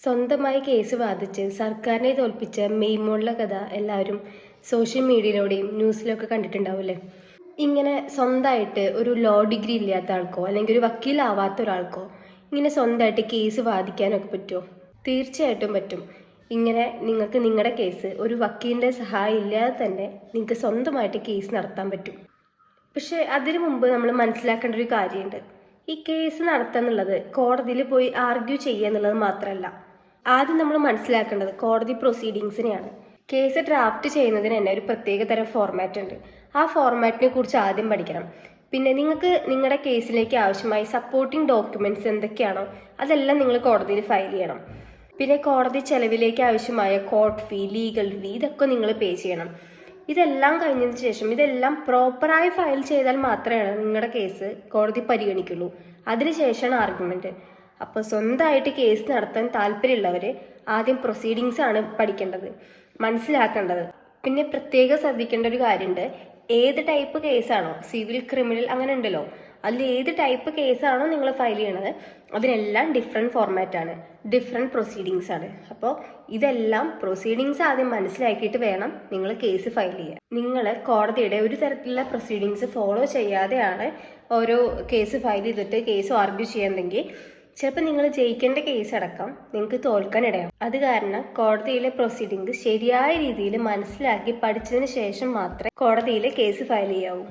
സ്വന്തമായി കേസ് വാദിച്ച് സർക്കാരിനെ തോൽപ്പിച്ച മെയ്മോളിലെ കഥ എല്ലാവരും സോഷ്യൽ മീഡിയയിലൂടെയും ന്യൂസിലൊക്കെ കണ്ടിട്ടുണ്ടാവില്ലേ. ഇങ്ങനെ സ്വന്തമായിട്ട് ഒരു ലോ ഡിഗ്രി ഇല്ലാത്ത ആൾക്കോ അല്ലെങ്കിൽ ഒരു വക്കീലാവാത്ത ഒരാൾക്കോ ഇങ്ങനെ സ്വന്തമായിട്ട് കേസ് വാദിക്കാനൊക്കെ പറ്റുമോ? തീർച്ചയായിട്ടും പറ്റും. ഇങ്ങനെ നിങ്ങൾക്ക് നിങ്ങളുടെ കേസ് ഒരു വക്കീലിൻ്റെ സഹായം ഇല്ലാതെ തന്നെ നിങ്ങൾക്ക് സ്വന്തമായിട്ട് കേസ് നടത്താൻ പറ്റും. പക്ഷെ അതിനു മുമ്പ് നമ്മൾ മനസ്സിലാക്കേണ്ട ഒരു കാര്യമുണ്ട്. ഈ കേസ് നടത്തുക എന്നുള്ളത് കോടതിയിൽ പോയി ആർഗ്യൂ ചെയ്യുക എന്നുള്ളത് മാത്രമല്ല. ആദ്യം നമ്മൾ മനസ്സിലാക്കേണ്ടത് കോടതി പ്രൊസീഡിങ്സിനെയാണ്. കേസ് ഡ്രാഫ്റ്റ് ചെയ്യുന്നതിന് തന്നെ ഒരു പ്രത്യേക തരം ഫോർമാറ്റ് ഉണ്ട്. ആ ഫോർമാറ്റിനെ കുറിച്ച് ആദ്യം പഠിക്കണം. പിന്നെ നിങ്ങൾക്ക് നിങ്ങളുടെ കേസിലേക്ക് ആവശ്യമായ സപ്പോർട്ടിംഗ് ഡോക്യുമെന്റ്സ് എന്തൊക്കെയാണോ അതെല്ലാം നിങ്ങൾ കോടതിയിൽ ഫയൽ ചെയ്യണം. പിന്നെ കോടതി ചെലവിലേക്ക് ആവശ്യമായ കോർട്ട് ഫീ, ലീഗൽ ഫീ ഇതൊക്കെ നിങ്ങൾ പേ ചെയ്യണം. ഇതെല്ലാം കഴിഞ്ഞതിന് ശേഷം ഇതെല്ലാം പ്രോപ്പറായി ഫയൽ ചെയ്താൽ മാത്രമേ നിങ്ങളുടെ കേസ് കോടതി പരിഗണിക്കുള്ളൂ. അതിനുശേഷമാണ് ആർഗ്യുമെന്റ്. അപ്പോൾ സ്വന്തമായിട്ട് കേസ് നടത്താൻ താല്പര്യമുള്ളവർ ആദ്യം പ്രൊസീഡിങ്സ് ആണ് പഠിക്കേണ്ടത്, മനസ്സിലാക്കേണ്ടത്. പിന്നെ പ്രത്യേകം ശ്രദ്ധിക്കേണ്ട ഒരു കാര്യമുണ്ട്. ഏത് ടൈപ്പ് കേസാണോ, സിവിൽ, ക്രിമിനൽ അങ്ങനെ ഉണ്ടല്ലോ, അതിൽ ഏത് ടൈപ്പ് കേസാണോ നിങ്ങൾ ഫയൽ ചെയ്യണത് അതിനെല്ലാം ഡിഫറെൻറ്റ് ഫോർമാറ്റാണ്, ഡിഫറെൻറ്റ് പ്രൊസീഡിങ്സ് ആണ്. അപ്പോൾ ഇതെല്ലാം പ്രൊസീഡിങ്സ് ആദ്യം മനസ്സിലാക്കിയിട്ട് വേണം നിങ്ങൾ കേസ് ഫയൽ ചെയ്യാൻ. നിങ്ങൾ കോടതിയുടെ ഒരു തരത്തിലുള്ള പ്രൊസീഡിങ്സ് ഫോളോ ചെയ്യാതെയാണ് ഓരോ കേസ് ഫയൽ ചെയ്തിട്ട് കേസ് ആർഗ്യൂ ചെയ്യുന്നെങ്കിൽ ചിലപ്പോൾ നിങ്ങൾ ജയിക്കേണ്ട കേസ് അടക്കം നിങ്ങൾക്ക് തോൽക്കാൻ ഇടയാവും. അത് കാരണം കോടതിയിലെ പ്രൊസീഡിങ്സ് ശരിയായ രീതിയിൽ മനസ്സിലാക്കി പഠിച്ചതിന് ശേഷം മാത്രമേ കോടതിയിലെ കേസ് ഫയൽ ചെയ്യാവൂ.